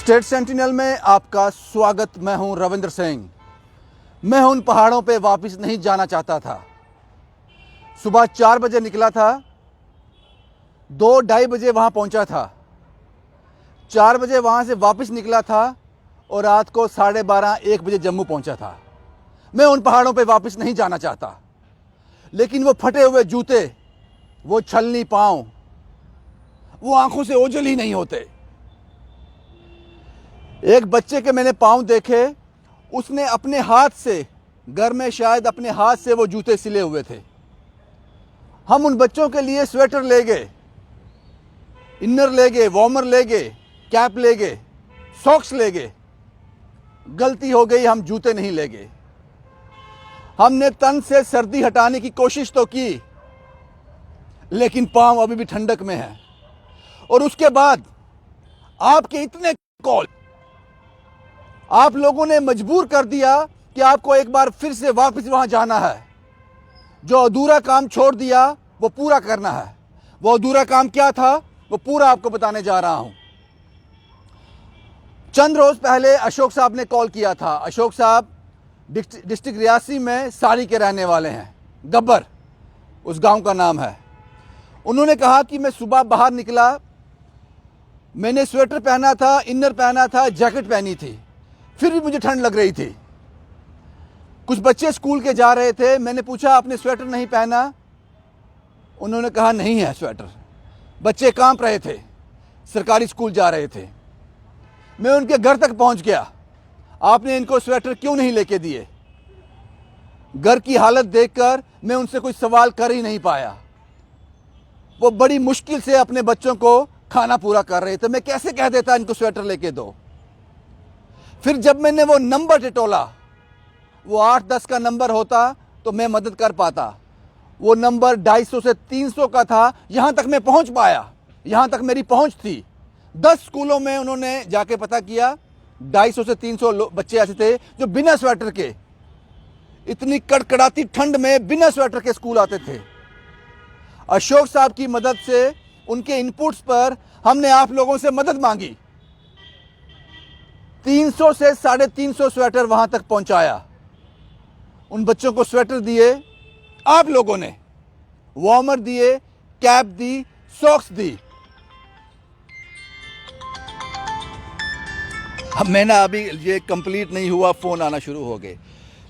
State sentinel में आपका स्वागत। मैं हूं रविंद्र सिंह। मैं उन पहाड़ों पे वापस नहीं जाना चाहता था। सुबह 4 बजे निकला था, 2-2:30 बजे वहां पहुंचा था। 4 बजे वहां से वापस निकला था और रात को 12:30-1 बजे जम्मू पहुंचा था। मैं उन पहाड़ों पे वापस नहीं जाना चाहता, लेकिन वो फटे हुए जूते, वो छलनी पांव, वो आंखों से ओझल ही नहीं होते। एक बच्चे के मैंने पांव देखे, उसने अपने हाथ से, घर में शायद अपने हाथ से वो जूते सिले हुए थे। हम उन बच्चों के लिए स्वेटर ले गए, इनर ले गए, वार्मर ले गए, कैप ले गए, सॉक्स ले गए। गलती हो गई, हम जूते नहीं ले गए। हमने तन से सर्दी हटाने की कोशिश तो की, लेकिन पांव अभी भी ठंडक में है। और उसके बाद आपके इतने कॉल, आप लोगों ने मजबूर कर दिया कि आपको एक बार फिर से वापस वहां जाना है। जो अधूरा काम छोड़ दिया वो पूरा करना है। वो अधूरा काम क्या था, वो पूरा आपको बताने जा रहा हूं। चंद रोज पहले अशोक साहब ने कॉल किया था। अशोक साहब डिस्ट्रिक्ट रियासी में साड़ी के रहने वाले हैं, गब्बर उस गांव का नाम है। उन्होंने कहा कि मैं सुबह बाहर निकला, मैंने स्वेटर पहना था, इनर पहना था, जैकेट पहनी थी, फिर भी मुझे ठंड लग रही थी। कुछ बच्चे स्कूल के जा रहे थे, मैंने पूछा आपने स्वेटर नहीं पहना? उन्होंने कहा नहीं है स्वेटर। बच्चे कांप रहे थे, सरकारी स्कूल जा रहे थे। मैं उनके घर तक पहुंच गया। आपने इनको स्वेटर क्यों नहीं लेके दिए? घर की हालत देखकर मैं उनसे कोई सवाल कर ही नहीं पाया। वो बड़ी मुश्किल से अपने बच्चों को खाना पूरा कर रहे थे। मैं कैसे कह देता इनको स्वेटर लेके दो? फिर जब मैंने वो नंबर टिटोला, वो 8-10 का नंबर होता तो मैं मदद कर पाता। वो नंबर 250 से 300 का था। यहां तक मैं पहुंच पाया, यहां तक मेरी पहुंच थी। 10 स्कूलों में उन्होंने जाके पता किया, 250 से 300 बच्चे ऐसे थे जो बिना स्वेटर के, इतनी कड़कड़ाती ठंड में बिना स्वेटर के स्कूल आते थे। अशोक साहब की मदद से, उनके इनपुट्स पर हमने आप लोगों से मदद मांगी। 300 से 350 स्वेटर वहां तक पहुंचाया। उन बच्चों को स्वेटर दिए, आप लोगों ने वार्मर दिए, कैप दी, सॉक्स दी। अब मैं ना, अभी ये कंप्लीट नहीं हुआ, फोन आना शुरू हो गए।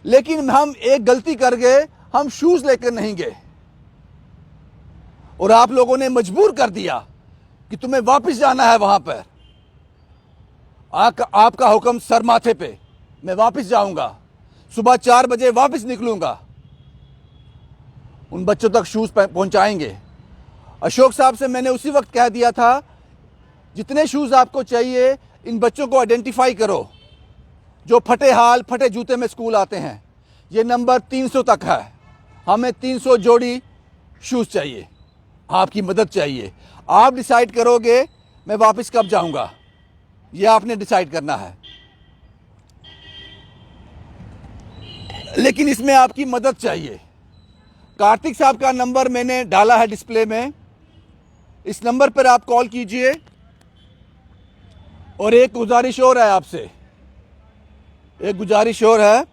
लेकिन हम एक गलती कर गए, हम शूज लेकर नहीं गए और आप लोगों ने मजबूर कर दिया कि तुम्हें वापस जाना है वहां पर। आपका हुक्म सर माथे पे, मैं वापस जाऊंगा, सुबह 4 बजे वापस निकलूंगा। उन बच्चों तक शूज पहुंचाएंगे। अशोक साहब से मैंने उसी वक्त कह दिया था, जितने शूज आपको चाहिए इन बच्चों को आइडेंटिफाई करो जो फटे हाल, फटे जूते में स्कूल आते हैं। ये नंबर 300 तक है। हमें 300 जोड़ी शूज चाहिए, आपकी मदद चाहिए। आप डिसाइड करोगे मैं वापस कब जाऊंगा, यह आपने डिसाइड करना है। लेकिन इसमें आपकी मदद चाहिए। कार्तिक साहब का नंबर मैंने डाला है डिस्प्ले में, इस नंबर पर आप कॉल कीजिए। और एक गुजारिश और है आपसे, एक गुजारिश और है।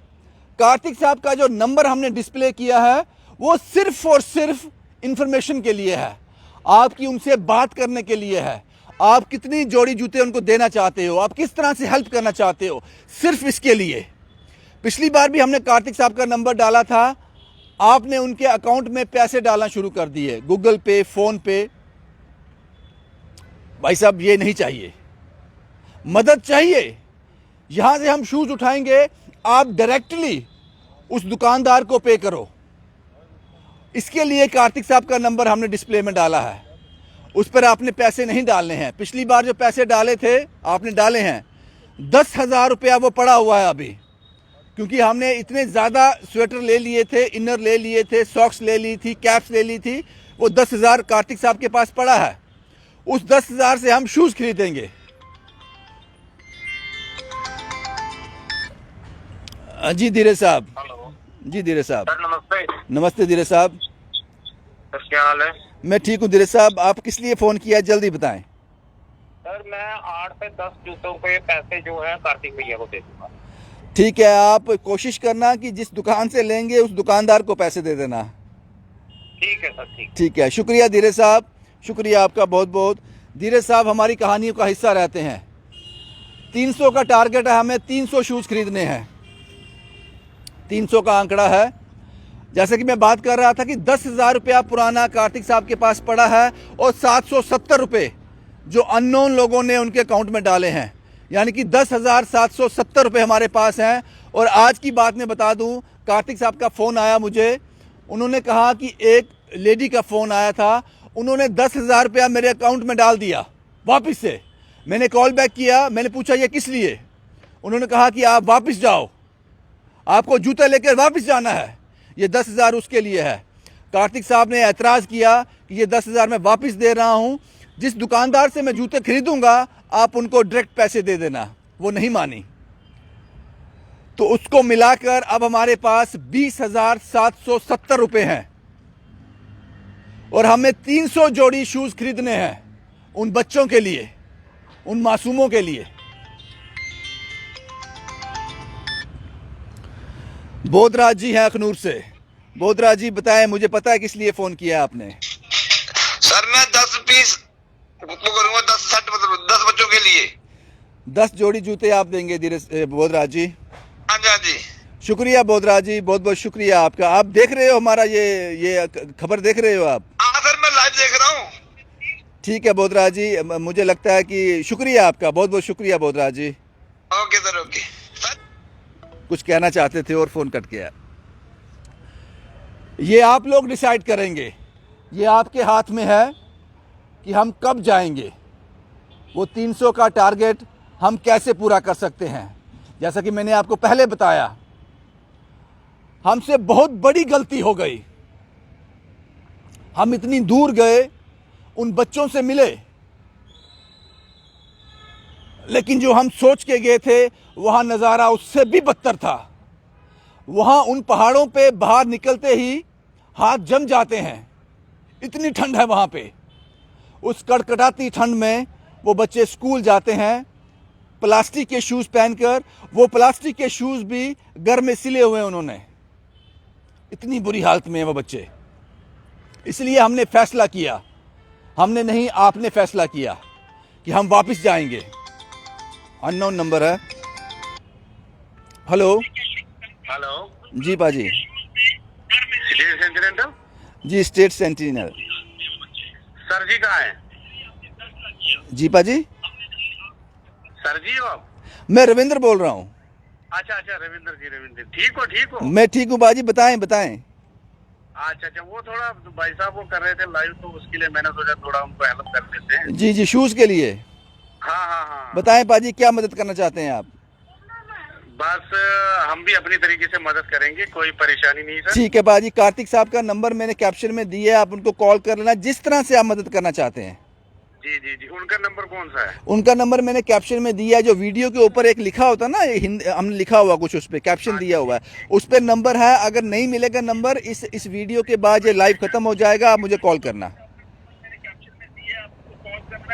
कार्तिक साहब का जो नंबर हमने डिस्प्ले किया है वो सिर्फ और सिर्फ इंफॉर्मेशन के लिए है, आपकी उनसे बात करने के लिए है। आप कितनी जोड़ी जूते उनको देना चाहते हो, आप किस तरह से हेल्प करना चाहते हो, सिर्फ इसके लिए। पिछली बार भी हमने कार्तिक साहब का नंबर डाला था, आपने उनके अकाउंट में पैसे डालना शुरू कर दिए, गूगल पे, फोन पे। भाई साहब ये नहीं चाहिए, मदद चाहिए। यहां से हम शूज उठाएंगे, आप डायरेक्टली उस दुकानदार को पे करो। इसके लिए कार्तिक साहब का नंबर हमने डिस्प्ले में डाला है, उस पर आपने पैसे नहीं डालने हैं। पिछली बार जो पैसे डाले थे आपने डाले हैं। 10,000 रुपया वो पड़ा हुआ है अभी, क्योंकि हमने इतने ज़्यादा स्वेटर ले लिए थे, इनर ले लिए थे, सॉक्स ले ली थी, कैप्स ले ली थी। वो 10,000 कार्तिक साहब के पास पड़ा है। उस 10,000 से हम शूज़ खरीदेंगे। जी धीरे साहब। जी धीरे साहब। नमस्ते। नमस्ते धीरे साहब। सर क्या हाल है? मैं ठीक हूँ धीरे साहब। आप किस लिए फ़ोन किया, जल्दी बताएं। सर सर मैं 8 से 10 जूतों के पैसे जो है कार्तिक भैया को दे दूंगा। ठीक है, आप कोशिश करना कि जिस दुकान से लेंगे उस दुकानदार को पैसे दे देना। ठीक है सर, ठीक। ठीक है, शुक्रिया धीरज साहब, शुक्रिया आपका बहुत बहुत। धीरज साहब हमारी कहानियों का हिस्सा रहते हैं। 300 का टारगेट है, हमें 300 शूज़ खरीदने हैं। 300 का आंकड़ा है। जैसे कि मैं बात कर रहा था कि 10,000 रुपया पुराना कार्तिक साहब के पास पड़ा है और 770 रुपये जो अननोन लोगों ने उनके अकाउंट में डाले हैं, यानी कि 10,770 रुपये हमारे पास हैं। और आज की बात मैं बता दूं, कार्तिक साहब का फ़ोन आया मुझे, उन्होंने कहा कि एक लेडी का फ़ोन आया था, उन्होंने 10,000 रुपया मेरे अकाउंट में डाल दिया वापस से। मैंने कॉल बैक किया, मैंने पूछा ये किस लिए? उन्होंने कहा कि आप वापस जाओ, आपको जूते लेकर वापस जाना है, ये 10,000 उसके लिए है। कार्तिक साहब ने ऐतराज़ किया कि ये 10,000 मैं वापस दे रहा हूँ, जिस दुकानदार से मैं जूते खरीदूंगा आप उनको डायरेक्ट पैसे दे देना। वो नहीं मानी, तो उसको मिलाकर अब हमारे पास 20,770 रुपये हैं और हमें 300 जोड़ी शूज़ खरीदने हैं उन बच्चों के लिए, उन मासूमों के लिए। बोधराज जी हैं अखनूर से। बोधराज जी बताएं, मुझे पता है किस लिए फ़ोन किया आपने। सर मैं 10 पीस करूंगा, 10 बच्चों के लिए 10 जोड़ी जूते आप देंगे धीरज बोधराज जी? हाँ जी, हाँ जी। शुक्रिया बोधराज जी, बहुत बहुत शुक्रिया आपका। आप देख रहे हो हमारा ये खबर देख रहे हो आप? हाँ सर मैं लाइव देख रहा हूँ। ठीक है बोधराज जी, मुझे लगता है कि शुक्रिया आपका, बहुत बहुत शुक्रिया Bodhraj ji. Okay sir, okay sir. कुछ कहना चाहते थे और फ़ोन कट गया। ये आप लोग डिसाइड करेंगे, ये आपके हाथ में है कि हम कब जाएंगे। वो 300 का टारगेट हम कैसे पूरा कर सकते हैं। जैसा कि मैंने आपको पहले बताया, हमसे बहुत बड़ी गलती हो गई। हम इतनी दूर गए, उन बच्चों से मिले, लेकिन जो हम सोच के गए थे वहाँ नज़ारा उससे भी बदतर था। वहाँ उन पहाड़ों पे बाहर निकलते ही हाथ जम जाते हैं, इतनी ठंड है वहाँ पे। उस कड़कड़ाती ठंड में वो बच्चे स्कूल जाते हैं प्लास्टिक के शूज़ पहनकर। वो प्लास्टिक के शूज़ भी घर में सिले हुए हैं उन्होंने, इतनी बुरी हालत में है वो बच्चे। इसलिए हमने फैसला किया, हमने नहीं आपने फैसला किया कि हम वापस जाएंगे। अननोन नंबर है। हेलो हेलो जी पाजी। स्टेट सेंटिनेंटल जी स्टेट सेंटिनल। सर जी कहाँ है? जी पाजी, सर जी हो आप? मैं रविंद्र बोल रहा हूँ। अच्छा अच्छा, रविंद्र जी, रविंद्र ठीक हो? ठीक हो? मैं ठीक हूँ बाजी, बताएं बताएं। अच्छा अच्छा, वो थोड़ा भाई साहब वो कर रहे थे लाइव, तो उसके लिए मैंने सोचा थोड़ा उनको हेल्प कर देते हैं। जी जी, शूज़ के लिए। हाँ हाँ हाँ, बताएं पाजी, क्या मदद करना चाहते हैं आप? बस हम भी अपनी तरीके से मदद करेंगे, कोई परेशानी नहीं सर। ठीक है बाजी, कार्तिक साहब का नंबर मैंने कैप्शन में दिया है, आप उनको कॉल कर लेना जिस तरह से आप मदद करना चाहते हैं। जी जी जी, उनका नंबर कौन सा है? उनका नंबर मैंने कैप्शन में दिया है, जो वीडियो के ऊपर एक लिखा होता है ना, हमने लिखा हुआ कुछ उस पर कैप्शन दिया हुआ है, उस पर नंबर है। अगर नहीं मिलेगा नंबर, इस वीडियो के बाद ये लाइव खत्म हो जाएगा, आप मुझे कॉल करना।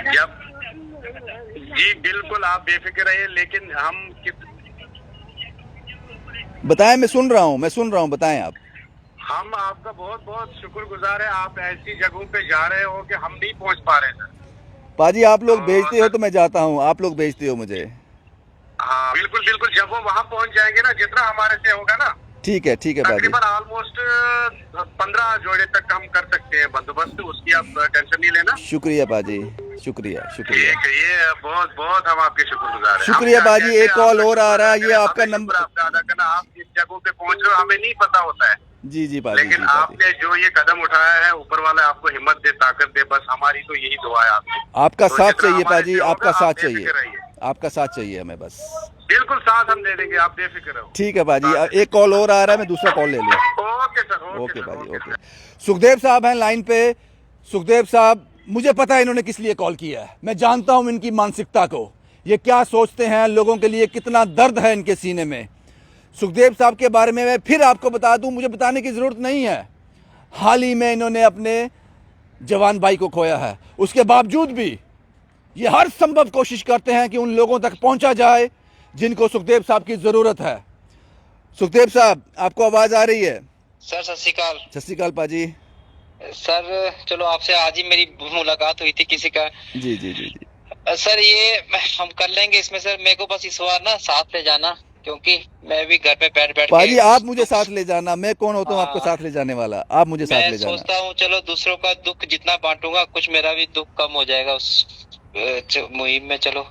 जब जी बिल्कुल, आप बेफिक्र रहिए, लेकिन हम बताएं, मैं सुन रहा हूँ, बताएं आप। हम आपका बहुत बहुत शुक्रगुजार है, आप ऐसी जगहों पे जा रहे हो कि हम नहीं पहुंच पा रहे सर। पाजी आप लोग भेजते हो तो मैं जाता हूँ, आप लोग भेजते हो मुझे। हाँ बिल्कुल बिल्कुल, जब वो वहाँ पहुंच जाएंगे ना, जितना हमारे से होगा ना, ठीक है पाजी। तकरीबन ऑलमोस्ट 15 जोड़े तक हम कर सकते हैं बंदोबस्त, उसकी आप टेंशन नहीं लेना। शुक्रिया पाजी, शुक्रिया शुक्रिया। ठीक है, ये बहुत बहुत हम आपके शुक्रगुजार हैं। शुक्रिया बाजी। एक कॉल और आ रहा है, ये आपका नंबर आपका अदा करना। आप जिस जगहों पे पहुंच रहे हो हमें नहीं पता होता है, जी जी पाजी, लेकिन आपने जो ये कदम उठाया है, ऊपर वाला आपको हिम्मत दे, ताकत दे, बस हमारी तो यही दुआ है आपसे। आपका तो साथ जितना चाहिए हमारे पाजी, से होगा, आपका आप साथ बेफिक्र चाहिए, रहिए। आपका साथ चाहिए हमें बस। बिल्कुल साथ हम दे देंगे, आप बेफिक्र रहो। ठीक है बाजी, एक कॉल और आ रहा है, मैं दूसरा कॉल ले लूँ। ओके सर, ओके बाजी, ओके। सुखदेव साहब हैं लाइन पे। सुखदेव साहब, मुझे पता है इन्होंने किस लिए कॉल किया है, मैं जानता हूं इनकी मानसिकता को, ये क्या सोचते हैं, लोगों के लिए कितना दर्द है इनके सीने में। सुखदेव साहब के बारे में मैं फिर आपको बता दूं, मुझे बताने की ज़रूरत नहीं है। हाल ही में इन्होंने अपने जवान भाई को खोया है, उसके बावजूद भी ये हर संभव कोशिश करते हैं कि उन लोगों तक पहुंचा जाए जिनको सुखदेव साहब की ज़रूरत है। सुखदेव साहब, आपको आवाज़ आ रही है? सर सत श्री अकाल। सत श्री अकाल पाजी। सर चलो आपसे आज ही मेरी मुलाकात हुई थी किसी का। जी जी जी जी। सर ये हम कर लेंगे इसमें। सर मेरे को बस इस बार ना साथ ले जाना, क्योंकि मैं भी घर पे बैठ पाजी आप मुझे साथ ले जाना, मैं कौन होता हूँ आपको हाँ। साथ ले जाने वाला? आप मुझे साथ ले मैं जाना। सोचता हूँ चलो दूसरों का दुख जितना बांटूंगा कुछ मेरा भी दुख कम हो जाएगा उस मुहिम में। चलो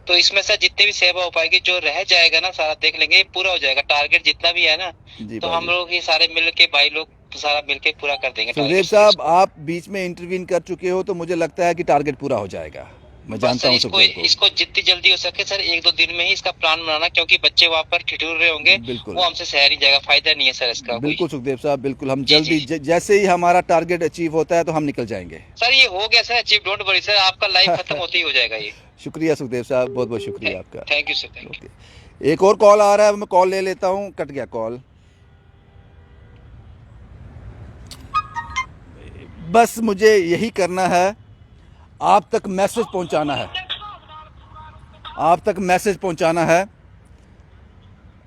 तो इसमें से जितनी भी सेवा हो पाएगी, जो रह जाएगा ना सारा देख लेंगे, पूरा हो जाएगा टारगेट जितना भी है ना। जी तो पाजी। हम लोग ही सारे मिल के भाई लोग सारा मिलके पूरा कर देंगे। सुखदेव साहब, आप बीच में इंटरवीन कर चुके हो तो मुझे लगता है कि टारगेट पूरा हो जाएगा। मैं जानता हूँ सुखदेव को। इसको जितनी जल्दी हो सके सर 1-2 दिन में ही इसका प्लान बनाना, क्योंकि बच्चे वहाँ पर ठिठुर रहे होंगे। बिल्कुल। वो हमसे शहर ही जाएगा, फायदा नहीं है सर इसका। बिल्कुल सुखदेव साहब, बिल्कुल। हम जी, जल्दी जी। जैसे ही हमारा टारगेट अचीव होता है तो हम निकल जाएंगे। सर ये हो गया sir achieve, don't worry sir, आपका लाइफ खत्म होते ही हो जाएगा ये। शुक्रिया सुखदेव साहब, बहुत बहुत शुक्रिया आपका। Thank you sir, thank you. Okay, एक और कॉल आ रहा है, मैं कॉल ले लेता हूँ। कट गया कॉल। बस मुझे यही करना है, आप तक मैसेज पहुंचाना है, आप तक मैसेज पहुंचाना है।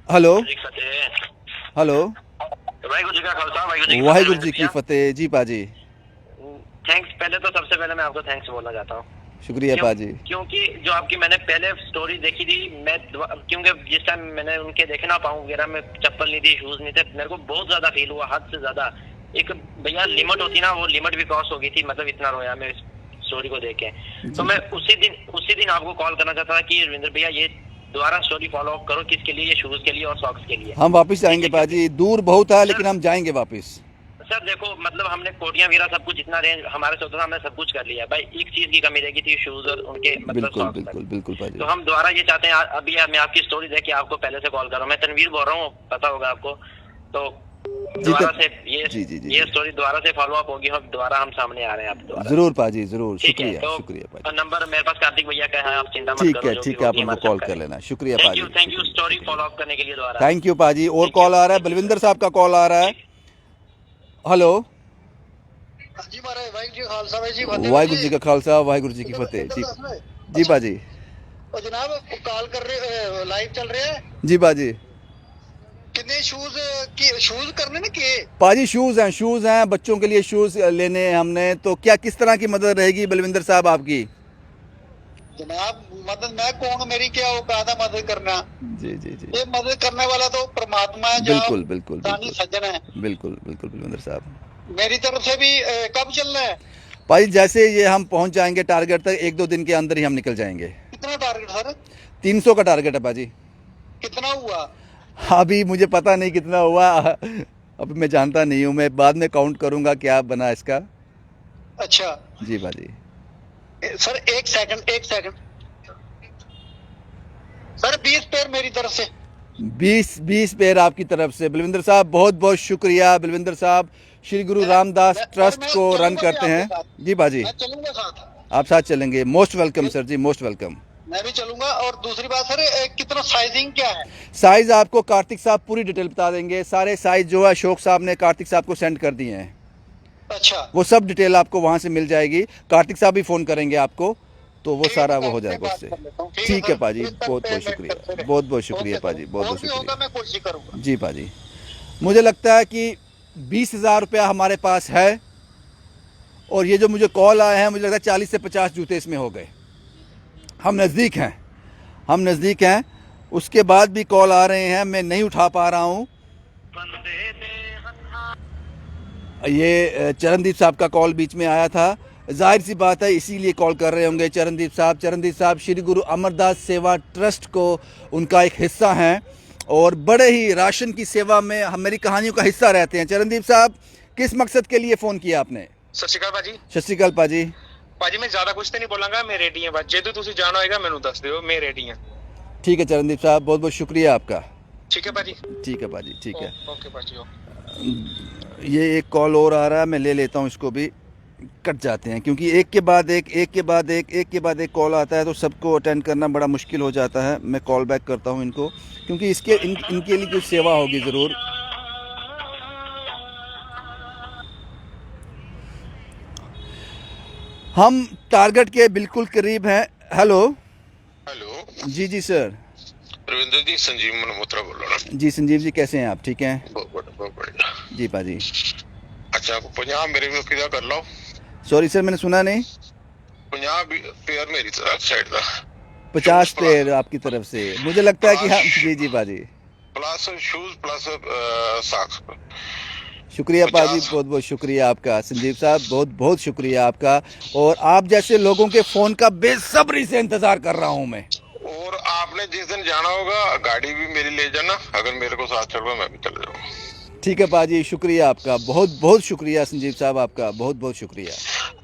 Hello hello. वाहिगुरु जी का खालसा, वाहिगुरु जी की फतेह। जी पाजी। थैंक्स। पहले तो सबसे पहले मैं आपको थैंक्स बोलना चाहता हूँ। शुक्रिया पाजी। क्योंकि जो आपकी मैंने पहले स्टोरी देखी थी, मैं क्योंकि जिस टाइम मैंने उनके देखे ना पाऊँ वगैरह में चप्पल नहीं थी, शूज नहीं थे, मेरे को बहुत ज्यादा फील हुआ, हद से ज्यादा। एक भैया लिमिट होती ना, वो लिमिट भी क्रॉस हो गई थी, मतलब इतना रोया मैं इस स्टोरी को देख के। तो मैं उसी दिन आपको कॉल करना चाहता था कि रविंद्र भैया ये दोबारा स्टोरी फॉलो अप करो। किसके लिए? ये शूज के लिए और सॉक्स के लिए। हम वापस जाएंगे पाजी, दूर बहुत है लेकिन हम जाएंगे वापस। सर देखो, मतलब हमने कोटियां वीरा सब कुछ जितना रेंज हमारे से होता था हमने सब कुछ कर लिया भाई। एक चीज की कमी रह गई थी, शूज और उनके मतलब बिल्कुल socks बिल्कुल तक। बिल्कुल पाजी। तो हम दोबारा ये चाहते हैं, अभी मैं आपकी स्टोरी देख के आपको पहले से कॉल कर रहा हूँ। मैं तनवीर बोल रहा हूँ, पता होगा आपको। तो दोबारा से ये स्टोरी दोबारा से फॉलो अप होगी, हम दोबारा हम सामने आ रहे हैं आप दोबारा। जरूर पाजी, जरूर। ठीक है, शुक्रिया तो शुक्रिया पाजी। नंबर मेरे पास कार्तिक भैया का है, आप चिंता मत ठीक करो। है ठीक है, आप उनको कॉल कर लेना। शुक्रिया पाजी। Thank you story follow up करने के लिए दोबारा। थैंक यू पाजी। और कॉल आ रहा है, बलविंदर साहब का कॉल आ रहा है। हेलो। जी महाराज, वाहिगुरू जी का खालसा, वाहिगुरू जी का खालसा, वाहिगुरु जी की फतेह। जी जी बाजी। और जनाब कॉल कर रहे, लाइव चल रहे हैं। जी बाजी। कितने शूज करने ने किए? पाजी शूज हैं बच्चों के लिए, शूज लेने हैं हमने। तो क्या किस तरह की मदद रहेगी बलविंदर साहब आपकी? जनाब मदद मैं कौन हूँ, मेरी क्या औकात है मदद करना? जी जी जी। ये मदद करने वाला तो परमात्मा है। बिल्कुल बिल्कुल दानी सज्जन है। बिल्कुल बिल्कुल बलविंदर साहब, मेरी तरफ से भी कब चलना है? पाजी जैसे ये हम पहुंच जाएंगे टारगेट तक, 1-2 दिन के अंदर ही हम निकल जाएंगे। कितना टारगेट सर? 300 का टारगेट है पाजी। कितना हुआ? अभी मुझे पता नहीं कितना हुआ, अभी मैं जानता नहीं हूँ, मैं बाद में काउंट करूंगा क्या बना इसका। अच्छा जी बाजी। सर एक सेकंड सर 20 पेयर मेरी तरफ से। 20 पेयर आपकी तरफ से। बलविंदर साहब बहुत बहुत शुक्रिया। बलविंदर साहब श्री गुरु रामदास ट्रस्ट को रन करते हैं। जी बाजी, मैं चलूंगा साथ। आप साथ चलेंगे? मोस्ट वेलकम सर जी, मोस्ट वेलकम। मैं भी चलूंगा। और दूसरी बात सर, कितना साइजिंग क्या है? साइज आपको कार्तिक साहब पूरी डिटेल बता देंगे। सारे साइज जो है अशोक साहब ने कार्तिक साहब को सेंड कर दिए हैं। अच्छा, वो सब डिटेल आपको वहां से मिल जाएगी। कार्तिक साहब भी फोन करेंगे आपको, तो वो सारा वो हो जाएगा उससे। ठीक है पाजी, बहुत बहुत शुक्रिया, बहुत बहुत शुक्रिया पाजी, बहुत बहुत शुक्रिया। मैं कोशिश करूंगा। जी पाजी। मुझे लगता है कि 20,000 रुपया हमारे पास है, और ये जो मुझे कॉल आए हैं, मुझे लगता है 40 से 50 जूते इसमें हो गए। हम नज़दीक हैं, उसके बाद भी कॉल आ रहे हैं, मैं नहीं उठा पा रहा हूँ। ये चरणदीप साहब का कॉल बीच में आया था, जाहिर सी बात है इसीलिए कॉल कर रहे होंगे चरणदीप साहब श्री गुरु अमरदास सेवा ट्रस्ट को उनका एक हिस्सा हैं, और बड़े ही राशन की सेवा में हम मेरी कहानियों का हिस्सा रहते हैं। चरणदीप साहब, किस मकसद के लिए फ़ोन किया आपने? सत श्री अकाल भाजी। सत श्री अकाल पाजी। भाजी मैं ज्यादा कुछ तो नहीं बोलांगा, मैं रेडी हां। जे तो तुसी जाना होएगा मैनू दस दियो, मैं रेडी हां। ठीक है चरणदीप साहब, बहुत बहुत शुक्रिया आपका। ठीक है भाजी। ठीक है पाजी, ठीक है। ओके भाजी। ये एक कॉल और आ रहा है, मैं ले लेता हूँ इसको भी। कट जाते हैं क्योंकि एक के बाद एक कॉल आता है, तो सबको अटेंड करना बड़ा मुश्किल हो जाता है। मैं कॉल बैक करता हूँ इनको, क्योंकि इनके लिए कुछ सेवा होगी ज़रूर। हम टारगेट के बिल्कुल करीब हैं। हेलो हेलो जी सर। रविंद्र जी, संजीव मल्होत्रा बोल रहा हूँ। जी संजीव जी, कैसे हैं आप? ठीक हैं बहुत बढ़िया जी पाजी। अच्छा, 50 मेरे को किदा कर लो। सॉरी सर, मैंने सुना नहीं। 50 पेयर मेरी तरफ साइड का 50 पेयर आपकी तरफ से, मुझे लगता है कि हाँ जी पाजी। Plus shoes plus socks. शुक्रिया पाजी, 50। बहुत बहुत शुक्रिया आपका संजीव साहब, बहुत बहुत शुक्रिया आपका। और आप जैसे लोगों के फ़ोन का बेसब्री से इंतज़ार कर रहा हूँ मैं। और आपने जिस दिन जाना होगा गाड़ी भी मेरी ले जाना, अगर मेरे को साथ चलवा मैं भी चले जाऊंगा। ठीक है पाजी, शुक्रिया आपका, बहुत बहुत शुक्रिया संजीव साहब, आपका बहुत बहुत शुक्रिया।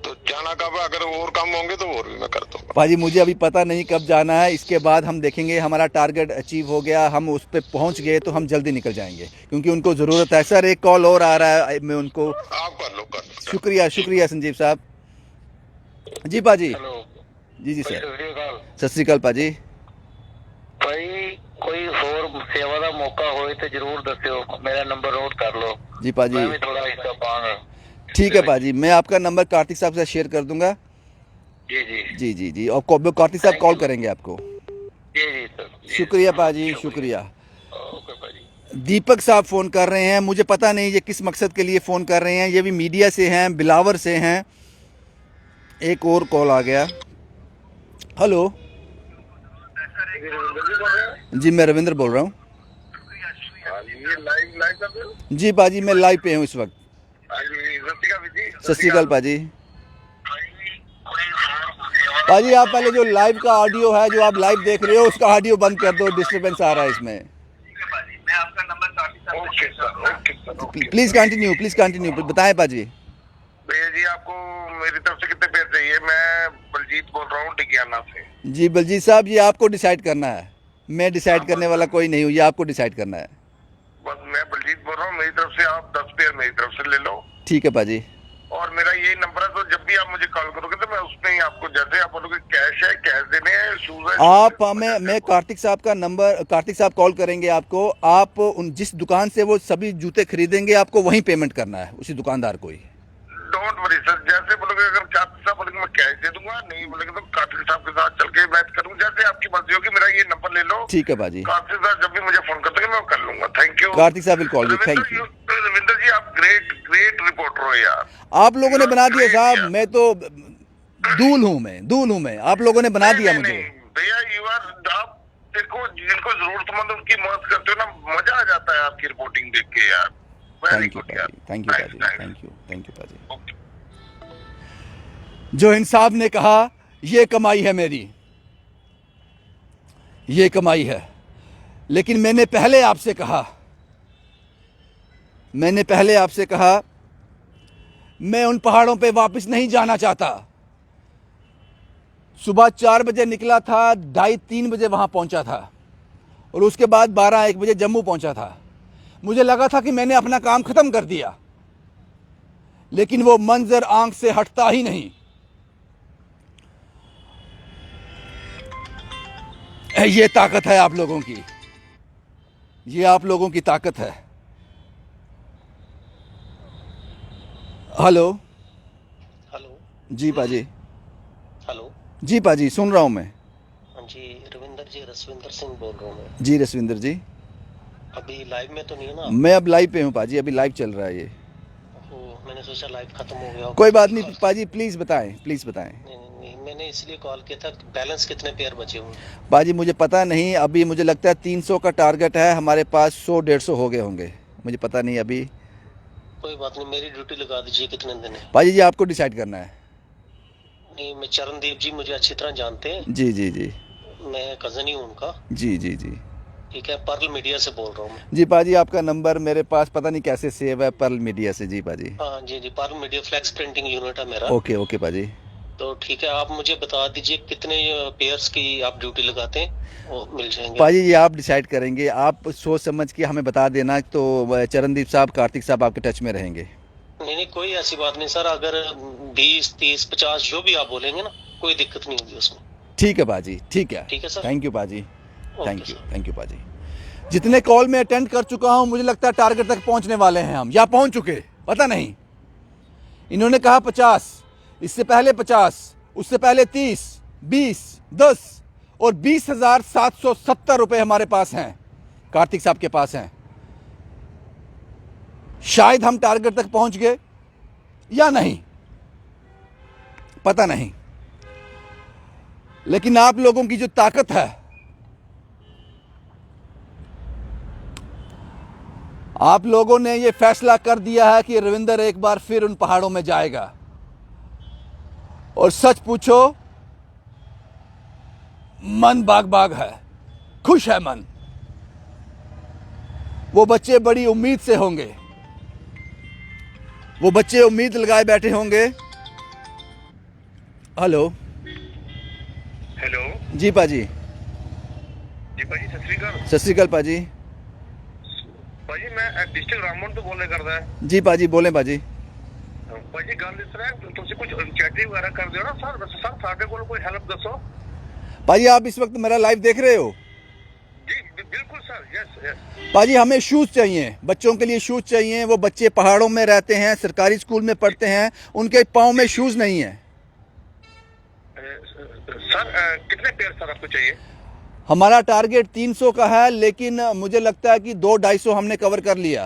तो जाना कब? अगर और काम होंगे तो और भी मैं कर दूंगा। पाजी मुझे अभी पता नहीं कब जाना है, इसके बाद हम देखेंगे। हमारा टारगेट अचीव हो गया, हम उस पर पहुंच गए तो हम जल्दी निकल जाएंगे, क्योंकि उनको ज़रूरत है। सर एक कॉल और आ रहा है, मैं उनको। आप कर लो। शुक्रिया शुक्रिया संजीव साहब। जी पाजी। हेलो जी सर, सर। सत श्री अकाल पाजी। भाई कोई होर सेवा का मौका होए तो जरूर दस्यो, मेरा नंबर नोट कर लो। जी पाजी, मैं भी थोड़ा हिस्सा पाऊंगा। ठीक है पाजी, मैं आपका नंबर कार्तिक साहब से शेयर कर दूंगा। जी जी जी जी जी, और कार्तिक साहब कॉल करेंगे आपको। जी जी सर। शुक्रिया पाजी, शुक्रिया। ओके भाई। दीपक साहब फ़ोन कर रहे हैं, मुझे पता नहीं ये किस मकसद के लिए फ़ोन कर रहे हैं। ये भी मीडिया से हैं, बिलावर से हैं। एक और कॉल आ गया। हेलो जी, मैं रविंद्र बोल रहा हूँ। जी पाजी, मैं लाइव पे हूँ इस वक्त। सत श्री अकाल पाजी। पाजी आप पहले जो लाइव का ऑडियो है, जो आप लाइव देख रहे हो, उसका ऑडियो बंद कर दो, डिस्टर्बेंस आ रहा है इसमें। प्लीज कंटिन्यू बताएं पाजी। भैया जी, आपको मेरी तरफ से कितने पेयर चाहिए? मैं बलजीत बोल रहा हूँ डिगियाना से। जी बलजीत साहब, ये आपको डिसाइड करना है, मैं डिसाइड करने वाला कोई नहीं हूँ, ये आपको डिसाइड करना है। बस मैं बलजीत बोल रहा हूँ, मेरी तरफ से आप 10 पेयर मेरी तरफ से ले लो। ठीक है पाजी। और मेरा यही नंबर है, तो जब भी आप मुझे कॉल करोगे तो मैं उसमें ही आपको, जैसे आप बोलोगे कैश है, कैश देने हैं, शूज है, आप मैं कार्तिक साहब का नंबर, कार्तिक साहब कॉल करेंगे आपको। आप उन जिस दुकान से वो सभी जूते खरीदेंगे, आपको वहीं पेमेंट करना है, उसी दुकानदार को ही। डोंट वरी सर, जैसे बोलोगे, अगर कार्तिक साहब बोलेंगे मैं कैश दे दूंगा, नहीं बोलेंगे तो कार्तिक साहब के साथ चल के बात करूंगा, जैसे आपकी मर्जी होगी। मेरा ये नंबर ले लो। ठीक है बाजी। कार्तिक साहब जब भी मुझे फोन कर देंगे मैं कर लूंगा। Thank you. कार्तिक साहब will call you. Thank you Ravindra ji, आप ग्रेट रिपोर्टर हो यार। आप लोगों ने बना दिया साहब, मैं तो दूल हूँ मैं, आप लोगों ने बना दिया मुझे। भैया यू आर, आप देखो जिनको जरूरतमंद उनकी मदद करते हो ना, मजा आ जाता है आपकी रिपोर्टिंग देख के यार। थैंक यू पाजी, थैंक यू पाजी, थैंक यू पाजी। जो इंसाफ ने कहा, ये कमाई है मेरी, ये कमाई है। लेकिन मैंने पहले आपसे कहा, मैं उन पहाड़ों पे वापस नहीं जाना चाहता। सुबह 4 बजे निकला था, 2:30-3 बजे वहां पहुंचा था, और उसके बाद 12-1 बजे जम्मू पहुंचा था। मुझे लगा था कि मैंने अपना काम खत्म कर दिया, लेकिन वो मंजर आंख से हटता ही नहीं। ये ताकत है आप लोगों की, ये आप लोगों की ताकत है। हेलो हेलो जी पाजी। हेलो जी पाजी, सुन रहा हूँ मैं। हाँ जी, रसविंदर सिंह बोल रहा हूँ मैं। जी रसविंदर जी, अभी लाइव में तो नहीं है ना? मैं अब लाइव पे हूँ पाजी, अभी लाइव चल रहा है ये। मैंने सोचा लाइव खत्म हो गया। कोई बात नहीं पाजी, प्लीज बताएं। नहीं, मैंने इसलिए कॉल किया था, बैलेंस कितने पेयर बचे हुए? पाजी मुझे पता नहीं, अभी मुझे लगता है 300 का टारगेट है, हमारे पास 100-150 हो गए होंगे, मुझे पता नहीं अभी। कोई बात नहीं, मेरी ड्यूटी लगा दीजिए। कितने दिन है? पाजी जी आपको डिसाइड करना है। नहीं, मैं चरणदीप जी मुझे अच्छी तरह जानते हैं। जी जी जी, मैं कजन ही हूँ उनका। जी जी जी, ठीक है, पर्ल मीडिया से बोल रहा हूँ मैं। जी पाजी, आपका नंबर मेरे पास पता नहीं कैसे सेव है, पर्ल मीडिया से। जी पाजी। हाँ जी जी, pearl media flex printing unit है मेरा। ओके ओके पाजी। तो ठीक है, आप मुझे बता दीजिए कितने पेयर्स की आप ड्यूटी लगाते हैं, वो मिल जाएंगे। पाजी ये आप डिसाइड करेंगे, आप सोच समझ के हमें बता देना, तो चरणदीप साहब, कार्तिक साहब आपके टच में रहेंगे। नहीं, कोई ऐसी बात नहीं सर, अगर 20, 30, 50 जो भी आप बोलेंगे ना, कोई दिक्कत नहीं होगी उसमें। ठीक है बाजी, ठीक है सर। थैंक यू पाजी, ओके थैंक यू पाजी। जितने कॉल में अटेंड कर चुका हूं, मुझे लगता है टारगेट तक पहुंचने वाले हैं हम, या पहुंच चुके, पता नहीं। इन्होंने कहा 50, इससे पहले 50, उससे पहले 30, 20, 10 और 20,770 रुपए हमारे पास हैं, कार्तिक साहब के पास हैं। शायद हम टारगेट तक पहुंच गए या नहीं, पता नहीं, लेकिन आप लोगों की जो ताकत है, आप लोगों ने यह फैसला कर दिया है कि रविंदर एक बार फिर उन पहाड़ों में जाएगा। और सच पूछो, मन बाग बाग है, खुश है मन। वो बच्चे बड़ी उम्मीद से होंगे, वो बच्चे उम्मीद लगाए बैठे होंगे। हेलो हेलो जी पाजी। जी भाजी सत श्री अकाल। सत श्री अकाल पाजी। भाजी मैं डिस्ट्रिक्ट रामबन तो बोलने करता है। जी पाजी बोलें पाजी। भाजी गल इस तरह है, तुम कुछ चैटिंग वगैरह कर दो ना सर, सर साढ़े को कोई हेल्प दसो। पाजी आप इस वक्त मेरा लाइव देख रहे हो? जी बिल्कुल सर, यस यस। पाजी हमें शूज चाहिए, बच्चों के लिए शूज चाहिए। वो बच्चे पहाड़ों में रहते हैं, सरकारी स्कूल में पढ़ते हैं, उनके पाँव में शूज नहीं है। सर कितने पेयर सर आपको चाहिए? हमारा टारगेट 300 का है, लेकिन मुझे लगता है कि 200-250 हमने कवर कर लिया।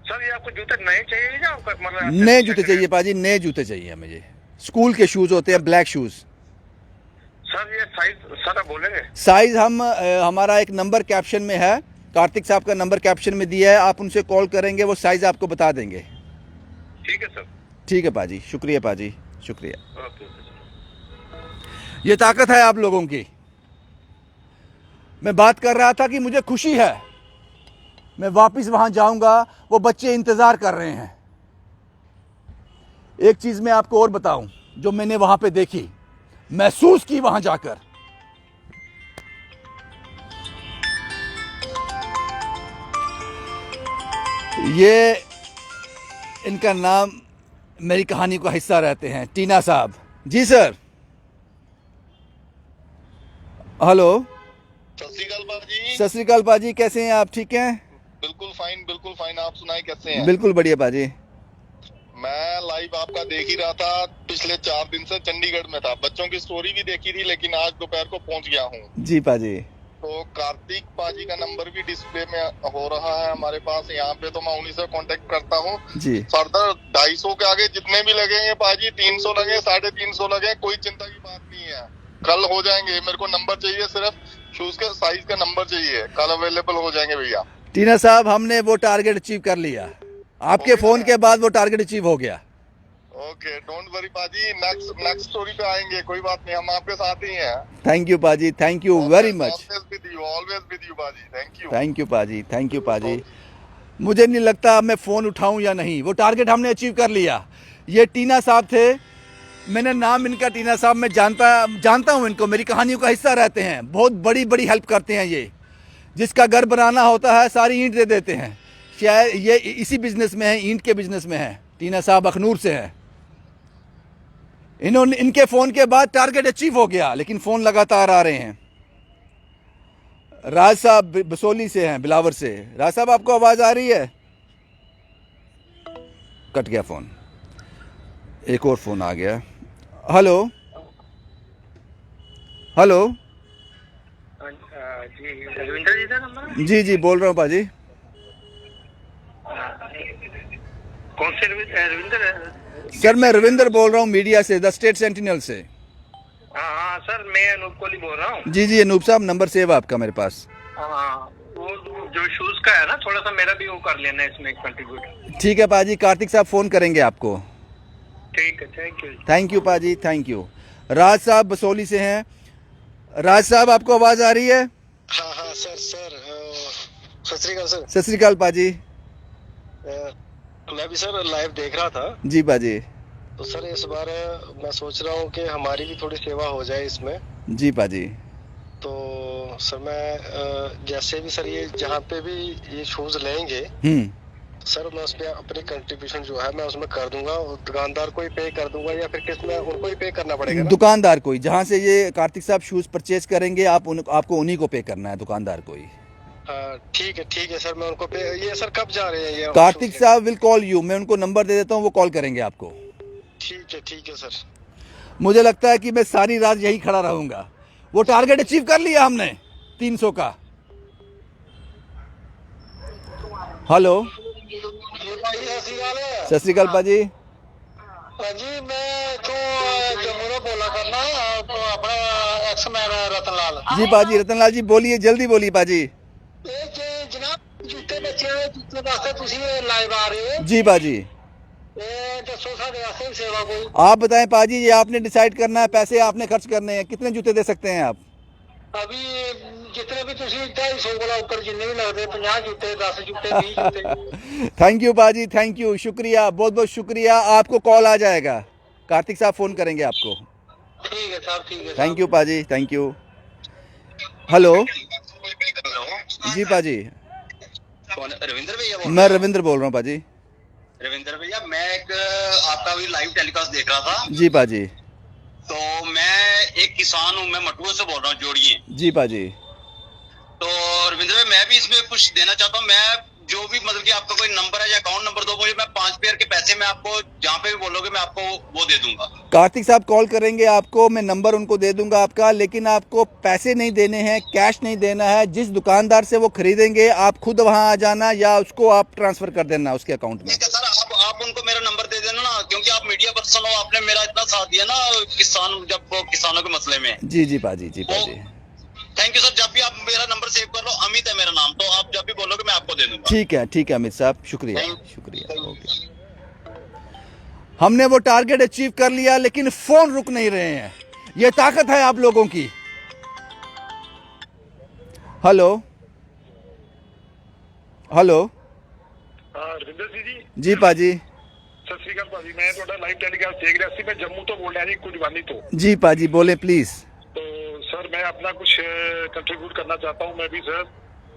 सर ये आपको जूते नए चाहिए या मतलब नए जूते चाहिए पाजी, नए जूते चाहिए मुझे। स्कूल के शूज होते हैं, ब्लैक शूज। सर ये साइज सर आप बोलेंगे? साइज हमारा एक नंबर कैप्शन में है, कार्तिक साहब का नंबर कैप्शन में दिया है, आप उनसे कॉल करेंगे, वो साइज आपको बता देंगे। ठीक है सर। ठीक है पाजी, शुक्रिया पाजी, शुक्रिया। ओके। ये ताकत है आप लोगों की। मैं बात कर रहा था कि मुझे खुशी है, मैं वापस वहां जाऊंगा, वो बच्चे इंतजार कर रहे हैं। एक चीज मैं आपको और बताऊं जो मैंने वहां पे देखी, महसूस की वहां जाकर। ये इनका नाम मेरी कहानी का हिस्सा रहते हैं, टीना साहब। जी सर। हेलो सत श्री अकाल बाजी। सत श्री अकाल पाजी, कैसे हैं आप? ठीक हैं? बिल्कुल फाइन। आप सुनाए कैसे हैं? बिल्कुल बढ़िया पाजी। मैं लाइव आपका देख ही रहा था, पिछले 4 दिन से चंडीगढ़ में था, बच्चों की स्टोरी भी देखी थी, लेकिन आज दोपहर को पहुंच गया हूँ। जी पाजी। तो कार्तिक पाजी का नंबर भी डिस्प्ले में हो रहा है हमारे पास यहाँ पे, तो मैं उन्हीं से कांटेक्ट करता हूँ जी। फर्दर 250 के आगे जितने भी लगेंगे पाजी, 300 लगे, 350 लगे, कोई चिंता की बात नहीं है, कल हो जाएंगे। मेरे को नंबर चाहिए, सिर्फ शूज के साइज का नंबर चाहिए, कल अवेलेबल हो जाएंगे भैया। टीना साहब हमने वो टारगेट अचीव कर लिया, आपके फोन के बाद वो टारगेट अचीव हो गया। ओके, डोंट वरी पाजी, नेक्स्ट स्टोरी पे आएंगे, कोई बात नहीं, हम आपके साथ ही हैं। थैंक यू पाजी, thank you very much. Always with you पाजी, थैंक यू। थैंक यू पाजी, थैंक यू पाजी। मुझे नहीं लगता मैं फोन उठाऊं या नहीं, वो टारगेट हमने अचीव कर लिया। ये टीना साहब थे, मैंने नाम इनका टीना साहब, मैं जानता हूं इनको, मेरी कहानियों का हिस्सा रहते हैं, बहुत बड़ी हेल्प करते हैं ये। जिसका घर बनाना होता है सारी ईंट दे देते हैं। शायद ये इसी बिजनेस में है, ईंट के बिजनेस में है। टीना साहब अखनूर से हैं। इनके फोन के बाद टारगेट अचीव हो गया, लेकिन फोन लगातार आ रहे हैं। राज साहब बसोली से हैं, बिलावर से। राज साहब आपको आवाज आ रही है? कट गया फोन, एक और फोन आ गया। हेलो हेलो जी रविंदर जी का नंबर? जी बोल रहा हूँ पाजी। कौन से रविंदर? सर मैं रविंदर बोल रहा हूँ मीडिया से, द स्टेट सेंटिनल से। हाँ सर, मैं अनूप कोहली बोल रहा हूँ। जी अनूप साहब, नंबर सेव आपका मेरे पास। हाँ, वो जो शूज का है ना, थोड़ा सा मेरा भी वो कर लेना इसमें कंट्रीब्यूट। ठीक है पाजी, कार्तिक साहब फोन करेंगे आपको। ठीक है, थैंक यू। थैंक यू पाजी, थैंक यू। राज साहब बसोली से हैं। राज साहब आपको आवाज आ रही है? हाँ सर सत श्री अकाल सर। सत श्री अकाल पाजी। मैं भी सर लाइव देख रहा था। जी पाजी। तो सर इस बार मैं सोच रहा हूँ कि हमारी भी थोड़ी सेवा हो जाए इसमें। जी पाजी। तो सर मैं जैसे भी सर ये जहाँ पे भी ये शूज लेंगे, सर मैं उसमें अपनी कंट्रीब्यूशन जो है मैं उसमें कर दूंगा। दुकानदार को ही पे कर दूंगा या फिर किस में उनको ही पे करना पड़ेगा? दुकानदार को ही, जहाँ से ये कार्तिक साहब शूज परचेज करेंगे आपको उन्हीं को पे करना है, दुकानदार को ही। ठीक है सर, मैं उनको पे। ये सर कब जा रहे हैं ये? कार्तिक साहब विल कॉल यू, मैं उनको नंबर दे देता हूँ, वो कॉल करेंगे आपको। ठीक है सर। मुझे लगता है कि मैं सारी रात यही खड़ा रहूंगा। वो टारगेट अचीव कर लिया हमने 300 का। हेलो, सत श्री अकाल पाजी। जी मैं तो जम्मू ਤੋਂ बोला करना अपना एक्समैन रतनलाल जी पाजी, रतनलाल जी बोलिए, जल्दी बोलिए पाजी। जनाब जूते बच्चे जूते वास्ते तुसी लाइव आ रहे हो जी पाजी, दसो साढ़े वास्ते भी सेवा कोई आप बताएं पाजी, ये आपने डिसाइड करना है, पैसे आपने खर्च करने हैं, कितने जूते दे सकते हैं आप? अभी जितने भी तुसी 250 वाला ऊपर जितने भी लगते 50 जूते 10 जूते 20 जूते थैंक यू पाजी, थैंक यू, शुक्रिया, बहुत बहुत शुक्रिया। आपको कॉल आ जाएगा, कार्तिक साहब फोन करेंगे आपको। ठीक है साहब, ठीक है। थैंक यू पाजी, थैंक यू। हेलो जी पाजी, रविंद्र भैया मैं रविंद्र बोल रहा हूँ पाजी। रविंद्र भैया, मैं एक आपका भी लाइव टेलीकास्ट देख रहा था। जी पाजी। तो मैं एक किसान हूँ, मैं मटुआ से बोल रहा हूँ, जोड़िए। जी पाजी। तो रविंद्र भाई, मैं भी इसमें कुछ देना चाहता हूँ। मैं जो भी मतलब कि आपका कोई नंबर है या अकाउंट नंबर दो मुझे, मैं 5 पेयर के पैसे मैं आपको जहाँ पे भी बोलोगे मैं आपको वो दे दूंगा। कार्तिक साहब कॉल करेंगे आपको, मैं नंबर उनको दे दूंगा आपका, लेकिन आपको पैसे नहीं देने हैं, कैश नहीं देना है। जिस दुकानदार से वो खरीदेंगे आप खुद वहां आ जाना या उसको आप ट्रांसफर कर देना उसके अकाउंट में। ठीक है सर, आप उनको मेरा नंबर दे देना ना, क्योंकि आप मीडिया पर्सन हो, आपने मेरा इतना साथ दिया ना किसानों के मसले में। जी जी पाजी, जी पाजी। Thank you sir. जब भी आप मेरा नंबर सेव कर लो, अमित है मेरा नाम, तो आप जब भी बोलोगे मैं आपको दे दूंगा। ठीक है अमित साहब, शुक्रिया शुक्रिया, ओके। हमने वो टारगेट अचीव कर लिया, लेकिन फोन रुक नहीं रहे हैं। ये ताकत है आप लोगों की। हेलो हेलो, रविंदर जी जी पाजी। सत श्री अकाल भाजी, मैं थोड़ा लाइव टेलीकास्ट देख रहा सी, मैं जम्मू तो बोल रहा जी, कुछ बानी तो। जी पाजी, बोले प्लीज। तो सर मैं अपना कुछ कंट्रीब्यूट करना चाहता हूँ मैं भी सर।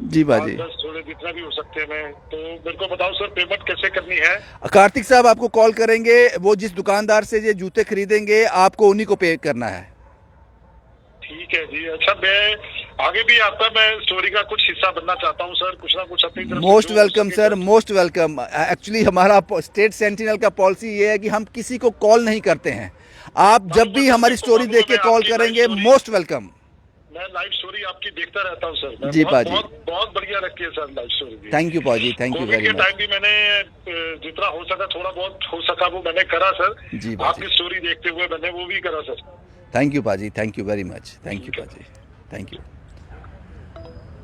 जी बाजी, 10 थोड़े जितना भी हो सकते हैं मैं, तो मेरे को बताओ सर पेमेंट कैसे करनी है। कार्तिक साहब आपको कॉल करेंगे, वो जिस दुकानदार से ये जूते खरीदेंगे आपको उन्हीं को पे करना है। ठीक है जी। अच्छा, मैं आगे भी आपका मैं स्टोरी का कुछ हिस्सा बनना चाहता हूँ सर, कुछ ना कुछ अपनी तरफ से मोस्ट जो हो वेलकम सके सर, मोस्ट वेलकम। एक्चुअली हमारा स्टेट सेंटिनल का पॉलिसी ये है कि हम किसी को कॉल नहीं करते हैं। आप जब भी हमारी स्टोरी देख के कॉल करेंगे, मोस्ट वेलकम। मैं लाइव स्टोरी आपकी देखता रहता हूँ सर। जी पाजी, बहुत बढ़िया रखी है sir live story. Thank you पाजी, थैंक यू वेरी के मच। टाइम भी मैंने जितना हो सका, थोड़ा बहुत हो सका वो मैंने करा सर। जी पाजी, आपकी स्टोरी देखते हुए मैंने वो भी करा सर। थैंक यू पाजी, thank you very much, thank you पाजी, थैंक यू।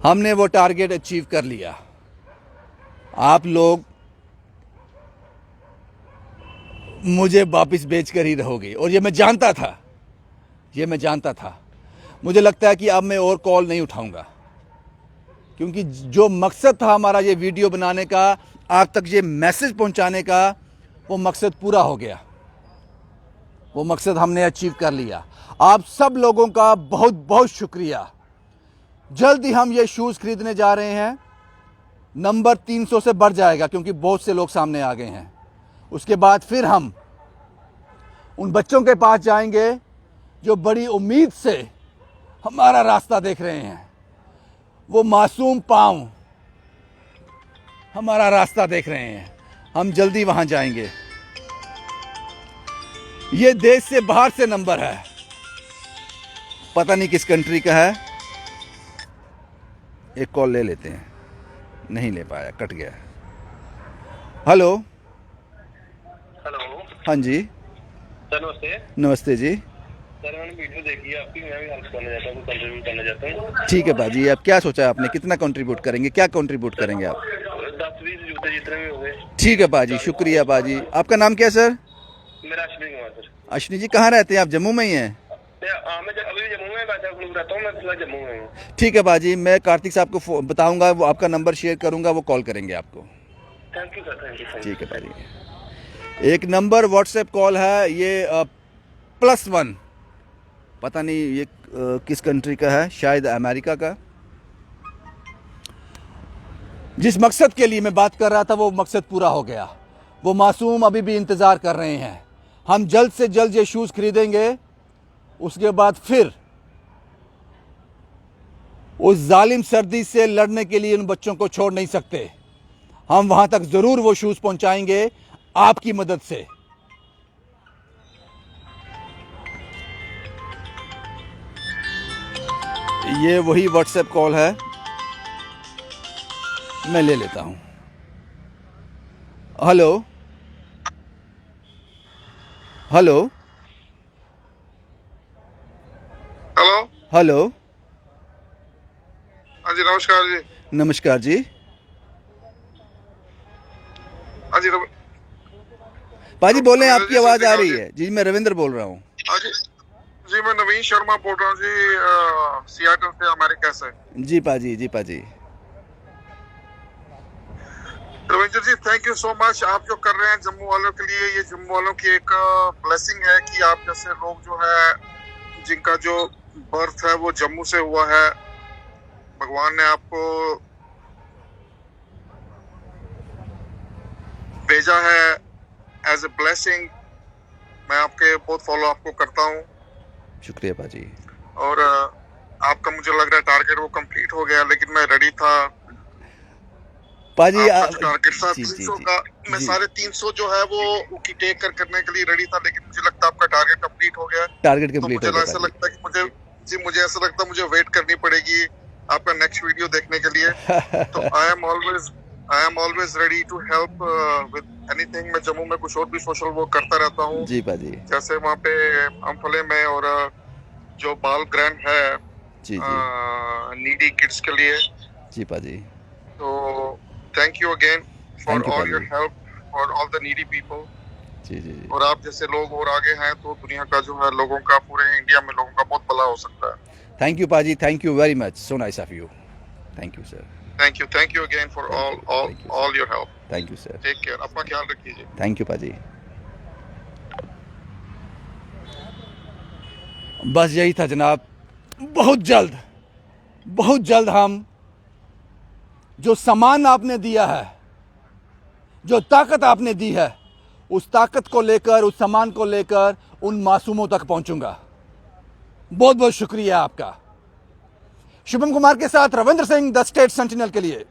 हमने वो टारगेट अचीव कर लिया। आप लोग मुझे वापस बेचकर ही रहोगे, और ये मैं जानता था, ये मैं जानता था। मुझे लगता है कि अब मैं और कॉल नहीं उठाऊंगा, क्योंकि जो मकसद था हमारा ये वीडियो बनाने का, आप तक ये मैसेज पहुंचाने का, वो मकसद पूरा हो गया। वो मकसद हमने अचीव कर लिया। आप सब लोगों का बहुत बहुत शुक्रिया। जल्द ही हम ये शूज़ खरीदने जा रहे हैं। नंबर 300 से बढ़ जाएगा, क्योंकि बहुत से लोग सामने आ गए हैं। उसके बाद फिर हम उन बच्चों के पास जाएंगे जो बड़ी उम्मीद से हमारा रास्ता देख रहे हैं। वो मासूम पांव हमारा रास्ता देख रहे हैं। हम जल्दी वहां जाएंगे। ये देश से बाहर से नंबर है, पता नहीं किस कंट्री का है। एक कॉल ले लेते हैं, नहीं ले पाया, कट गया। हेलो हेलो, हाँ जी सर नमस्ते। नमस्ते जी। सर मैंने वीडियो देखी है आपकी, मैं भी हेल्प करना चाहता हूँ, कंट्रीब्यूट करना चाहता हूँ। ठीक है बाजी, आप क्या सोचा आपने, कितना कंट्रीब्यूट करेंगे, क्या कंट्रीब्यूट करेंगे आप? 10-20 जूते जितने भी हो गए। ठीक है बाजी, शुक्रिया बाजी। आपका नाम क्या है सर? मेरा अश्विनी कुमार सर। अश्विनी जी कहाँ रहते हैं आप? जम्मू में ही हैं? मैं अभी जम्मू में रहता हूँ, मैं फिलहाल जम्मू में हूँ। ठीक है बाजी, मैं कार्तिक साहब को बताऊंगा, वो आपका नंबर शेयर करूंगा, वो कॉल करेंगे आपको। Thank you sir, thank you. ठीक है बाजी। एक नंबर व्हाट्सएप कॉल है, ये +1, पता नहीं ये किस कंट्री का है, शायद अमेरिका का। जिस मकसद के लिए मैं बात कर रहा था वो मकसद पूरा हो गया। वो मासूम अभी भी इंतज़ार कर रहे हैं। हम जल्द से जल्द ये शूज़ खरीदेंगे। उसके बाद फिर उस जालिम सर्दी से लड़ने के लिए उन बच्चों को छोड़ नहीं सकते। हम वहां तक ज़रूर वो शूज़ पहुंचाएंगे आपकी मदद से। ये वही व्हाट्सएप कॉल है, मैं ले लेता हूं। हेलो हेलो हेलो, हेलो, हाँ जी नमस्कार जी। नमस्कार जी। हाँ जी पाजी बोलें, आपकी जी, आवाज आ जी, रही जी। है जी। मैं रविंद्र बोल रहा हूँ। हाँ जी जी, मैं नवीन शर्मा बोल रहा हूँ जी, सियाटल से, अमेरिका से। जी पाजी, जी पाजी। रविंद्र जी, थैंक यू सो मच। आप जो कर रहे हैं जम्मू वालों के लिए, ये जम्मू वालों की एक ब्लेसिंग है कि आप जैसे लोग जो है, जिनका जो बर्थ है वो जम्मू से हुआ है, भगवान ने आपको भेजा है एज ए ब्लेसिंग। मैं आपके बहुत फॉलो आपको करता हूँ, शुक्रिया पाजी। और आपका मुझे लग रहा है टारगेट वो कंप्लीट हो गया, लेकिन मैं रेडी था। पाजी आपका जो टारगेट था जी जी 300 जी का, मैं जी। 350 जो है वो की टेक करने के लिए रेडी था, लेकिन मुझे लगता है आपका टारगेट कंप्लीट हो गया। टारगेट तो कंप्लीट मुझे हो गया ऐसा पाजी। लगता है कि मुझे ऐसा लगता है मुझे वेट करनी पड़ेगी आपका नेक्स्ट वीडियो देखने के लिए। तो I am always ready to help with anything. मैं जम्मू में कुछ और भी सोशल वर्क करता रहता हूँ, जी पाजी। जैसे वहाँ पे अम्फले में, और जो बाल ग्रैंड है जी जी नीडी किड्स के लिए। जी पाजी। तो thank you again for thank you all your पाजी। Help for all the needy people. जी जी जी। और आप जैसे लोग और आगे हैं तो दुनिया का जो है लोगों का, पूरे इंडिया में लोगों का बहुत भला हो सकता है। थैंक यू पाजी, thank you very much, so nice of you. Thank you sir. Thank you again for all your help. Thank you sir. Take care, अपना ख्याल रखिए जी। थैंक यू पाजी। बस यही था जनाब। बहुत जल्द हम जो सामान आपने दिया है, जो ताकत आपने दी है, उस ताकत को लेकर, उस सामान को लेकर उन मासूमों तक पहुंचूंगा। बहुत बहुत शुक्रिया आपका। शुभम कुमार के साथ Ravindra Singh, the state sentinel के लिए।